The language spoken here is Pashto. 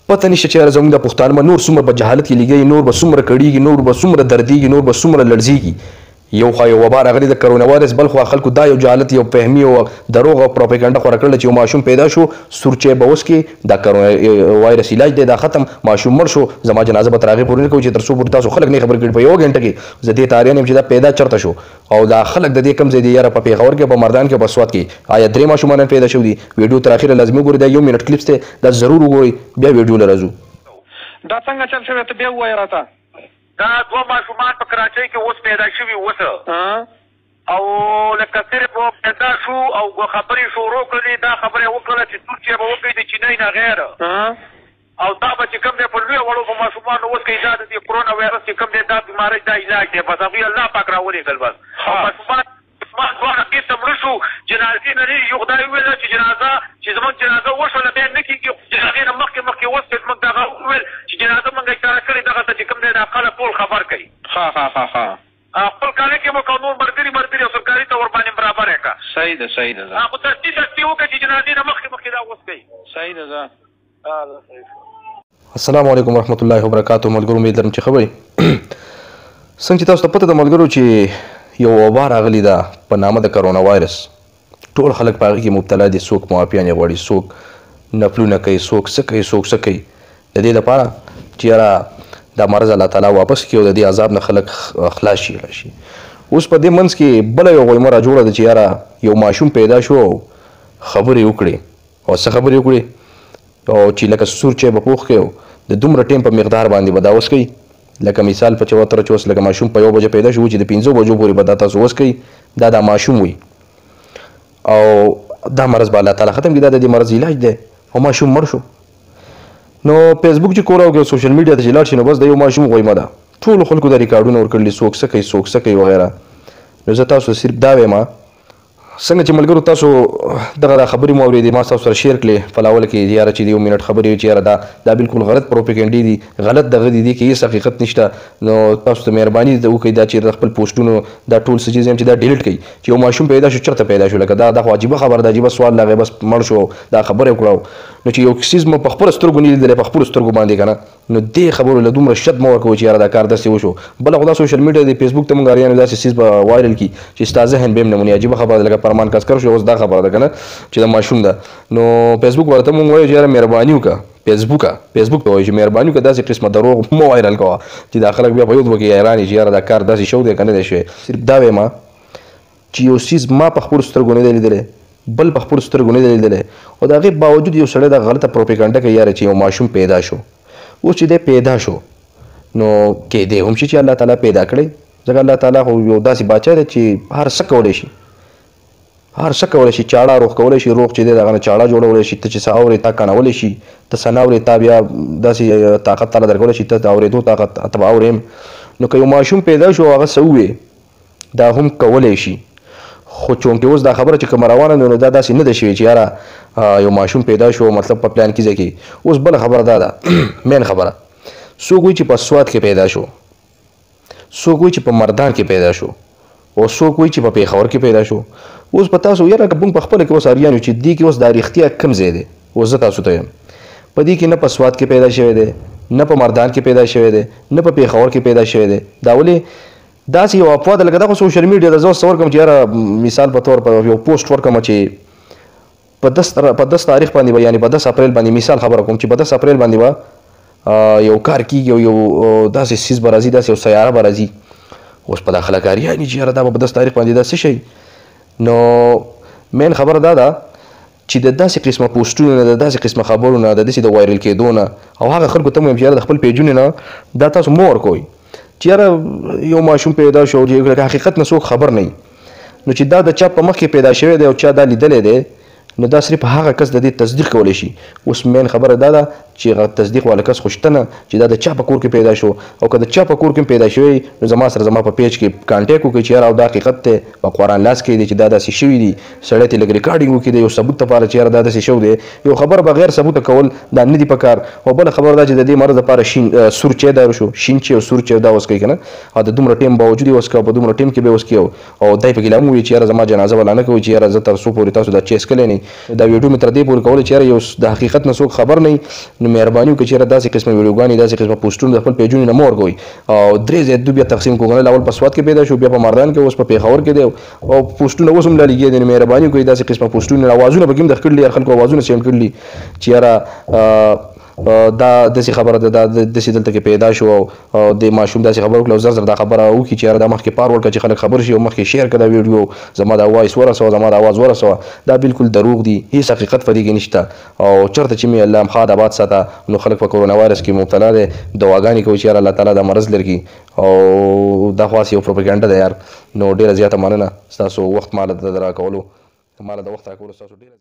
پته نشته چې زموږ د پښتانه به نور څومره په جهالت کې لګي، نور به څومره کړېږي، نور به څومره دردېږي، نور به څومره لړزېږي. یو خوا یو وبا راغلی د کرونا وایرس، بل خوا خلکو دا یو جهالت، یو فهمي او دروغ او پروپاګانډا خوره کړله چې یو ماشوم پیدا شو سور چای به وڅکي، دا کرونا وایرس علاج دی، دا ختم، ماشوم مړ شو، زما جنازه به تر هغې پورې نه کوو چې تر څو پورې تاسو خلک نه خبر کړي په یوه ګنټه کې. زه دې تاریان یم چې دا پیدا چېرته شو او دا خلک د دې کوم ځای دی یاره په پېښور کې، په مردان کې، په سوات کې. آیا 3 ماشومان پیدا شوي دي؟ ویډیو تر اخره لازمي وګورئ، دا 1 منټ کلیپس دی، دا ضرور وګورئ، بیا ویډیو له راځو. دا څنګه چل شوی ته بیا ووایه راته. دا 2 ماشومان په کراچۍ کې اوس پیدا شوي اوس، او لکه صرف پیدا شو او خبرې شروع کړې، دا خبرې وکړله چې څوک چې به وکړي د چینۍ نه غیر، او دا به چې کوم دی په لویو وړو په ماشومانو اوس کوي، دا د دې کرونا وایرس چې کوم دی دا بیمارۍ دا علاج دی، بس هغوی الله پاک راولېږل بس. او ماشومان دواړه قسم مړه شو، جنازې نه لري. یو خدای وویل چې جنازه چې زموږ جنازه وشوله بیا نه کېږي، جنازې نه مخکې اوس زموږ دغه وویل چې جنازه مونږ اشاره کړې دغه ته چې کوم دی دا خلک ټول خبر کوي. خپل کالي کې مو قانون ملګري او سرکاري ته ورباندې برابر یې کړه. صحیح ده صحیح ده. خو دستي وکړه چې جنازې نه مخکې دا اوس کوي. صحیح ده. السلام علیکم ورحمت الله وبرکاتو. ملګرو امید لرم چې ښه وئ. څنګه چې تاسو ته پته ده ملګرو چې یو وبا راغلې ده په نامه د کرونا وایرس، ټول خلک په هغې کې مبتلا دي، څوک معافیانې غواړي، څوک نفلونه کوي، څوک څه کوي، څوک څه کوي، د دې لپاره چې یاره دا مرض الله تعالی واپس کړي او د دې عذاب نه خلک خلاص شي راشي. اوس په دې منځ کې بله یو غویمه راجوړه ده چې یاره یو ماشوم پیدا شو او خبرې وکړې، او څه خبرې وکړې، او چې لکه سور چای به پوخ کړي د دومره ټیم په مقدار باندې به دا اوس کوي. لکه مثال په 74 چې اوس لکه ماشوم په 1 بجه پیدا شو چې د 5 بجو پورې به دا تاسو اوس کوي، دا ماشوم وي، او دا مرض به الله تعالی ختم کړي، دا د دې مرض علاج دی، او ماشوم مړ شو. نو فیسبوک چې کولاو کې سوشل میډیا ته چې لاړ شي نو بس د یو ماشوم غویمه ده، ټولو خلکو دا ریکارډونه ورکړلي، څوک څه کوي، څوک څه کوي وغیره. نو زه تاسو صرف دا وایم څنګه چې ملګرو تاسو دغه خبرې مو اورېدې، ما تاسو سره شیر کړلې په لاول کې یاره چې د 1 منټ خبرې وي چې یاره دا بالکل غلط پروپاګانډې دي، غلط دغه دي کې هېڅ حقیقت نشته. نو تاسو ته مهرباني وکړئ دا چې د خپل پوسټونو دا ټول څه چیز چې دا ډیلیټ کړئ. چې یو ماشوم پیدا شو چېرته پیدا شو، لکه دا خو عجیبه خبره ده، عجیبه سوال راغی، بس مړ شو دا خبره یې وکړه. نو چې یو څیز مو په خپلو سترګو نه لیدلی، په خپلو سترګو باندې که نه، نو دې خبرو له دومره شد مه ورکوئ چې یاره دا کار داسې وشو. بله خو دا سوشل میډیا دی، فیسبوک ته مونږ اریانو داسې څیز به وایرل کړي چې ستا ذهن به هم نمونې عجیبه خبره ده، لکه فرمان کسکر شو اوس دا خبره ده که نه چې د ماشوم ده. نو فیسبوک ورته مونږ وایو چې یاره مهرباني وکړه، فیسبوک ته وایو چې مهرباني وکړه داسې قسمه دروغ مه وایرل کوه چې دا خلک بیا په یو دوه کې حیران شي چې یاره دا کار داسې شو دی که نه دی شوی. صرف دا وایم چې یو څیز ما په خپلو سترګو نه دی لیدلی، بل په خپلو سترګو نه دی لیدلی، او د هغې باوجود یو سړی دا غلطه پروپاګانډه کوي یاره چې یو ماشوم پیدا شو. اوس چې دی پیدا شو نو کیدی هم شي چې الله تعالی پیدا کړی، ځکه الله تعالی خو یو داسې باچا دی چې هر څه کولی شي، هر څه کولی شي. چاړه روغ کولی شي، روغ چې دی د هغه نه چاړه جوړولی شي، ته چې څه اورې تا کڼولی شي، ته څه نه اورې تا بیا داسې طاقت تعالی درکولی شي، ته د اورېدو طاقت ته به اورې. نو که یو ماشوم پیدا شو هغه څه ووې دا هم کولی شي، خو چونکې اوس دا خبره چې کومه روانه ده نو دا داسې نه ده شوې چې یاره یو ماشوم پیدا شو مطلب په پلان کې ځای کې. اوس بله خبره دا ده مین خبره، څوک وایي چې په سوات کې پیدا شو، څوک وایي چې په مردان کې پیدا شو، او څوک وایي چې په پېښور کې پیدا شو. اوس په تاسو یاره که مونږ په خپله کې اوس اریان یو چې دې کې اوس دا رښتیا کوم ځای دی. اوس زه تاسو ته یم په دې کې نه په سوات کې پیدا شوی دی، نه په مردان کې پیدا شوی دی، نه په پېښور کې پیدا شوی دی. دا ولې داسې یو افوا ده، لکه دا خو سوشل میډیا ده. زه اوس څه ورکړم چې یاره مثال په طور په یو پوسټ ورکړم چې په 10 تاریخ باندې به یعنې په 10 اپریل باندې مثال خبره کوم چې په 10 اپریل باندې به یو کار کېږي او یو داسې څیز به راځي، داسې یو سیاره به راځي. اوس په دا خلک اریاني چې یاره دا به په 10 تاریخ باندې دا څه شی. نو مین خبره دا ده چې د داسې قسمه پوسټونو نه، د داسې قسمه خبرو نه، د داسې د وایرل کېدو نه، او هغه خلکو ته مو وایم چې یاره د خپل پیجونو نه دا تاسو مه ورکوئ چې یاره یو ماشوم پیدا شو چې حقیقت نه څوک خبر نه وي. نو چې دا د چا په مخ کې پیدا شوی دی او چا دا لیدلی دی، نو دا صرف هغه کس د دې تصدیق کولی شي. اوس مین خبره دا ده چې هغه تصدیق والا کس خو شته نه چې دا د چا په کور کې پیدا شو، او که د چا په کور کې پیدا شوی نو زما سره زما په پیج کې کانټیکټ وکړئ چې یاره او دا حقیقت دی، په قرآن لاس کې دی چې دا داسې شوي دي، سړی ته لږ ریکارډینګ وکړي د یو ثبوت لپاره چې یاره دا داسې شوی دی. یو خبر بغیر ثبوته کول دا نه دي پکار. او بله خبره دا چې د دې مرض لپاره سور چای دارو شو، شین چای او سور چای دا اوس کوي که نه، او د دومره ټیم باوجود یې اوس کوه، په دومره ټیم کې به اوس کوي، او دی پکې لا هم ووایي چې یاره زما جنازه به لا نه کوي چې یاره زه تر څو پورې تاسو دا چای څکلی نه دا ویډیو مې تر دې پورې کولې چې یاره یو د حقیقت نه څوک خبر نه وي نو مهرباني وکړئ چې یاره داسې قسمه ویډیوګانې داسې قسمه پوسټونه د خپل پیجونو نه مه ورکوئ او 3 ځایه بیا تقسیم کوو اول په سوات کې پیدا شو بیا په مردان کې اوس په پېښور کې دی او پوسټونه اوس هم لالیږي دي مهرباني وکړئ داسې قسمه پوسټونه اوازونه به هم د کړلي یار خلکو اوازونه سینډ کړلي چې یاره دا داسې خبره ده دا داسې دلته کې پیدا شو او د ماشوم داسې خبره وکړه او زر دا خبره وکړي چې یاره دا مخکې پار ورکړه چې خلک خبر شي او مخکې شیر کړه دا ویډیو زما دا وایس ورسوه زما دا آواز ورسوه دا بالکل دروغ دي هیڅ حقیقت په دې کې نشته او چېرته چې مې الله ښاد آباد ساته نو خلک په کورونا وایرس کې مبتلا دی دعاګانې کوي چې یاره الله تعالی دا مرض لرې کړي او دا خو یو پروپاګانډا ده یار نو ډېره زیاته مننه ستاسو وخت ماله د راکولو ماله د وخت راکولو ستاسو ډېره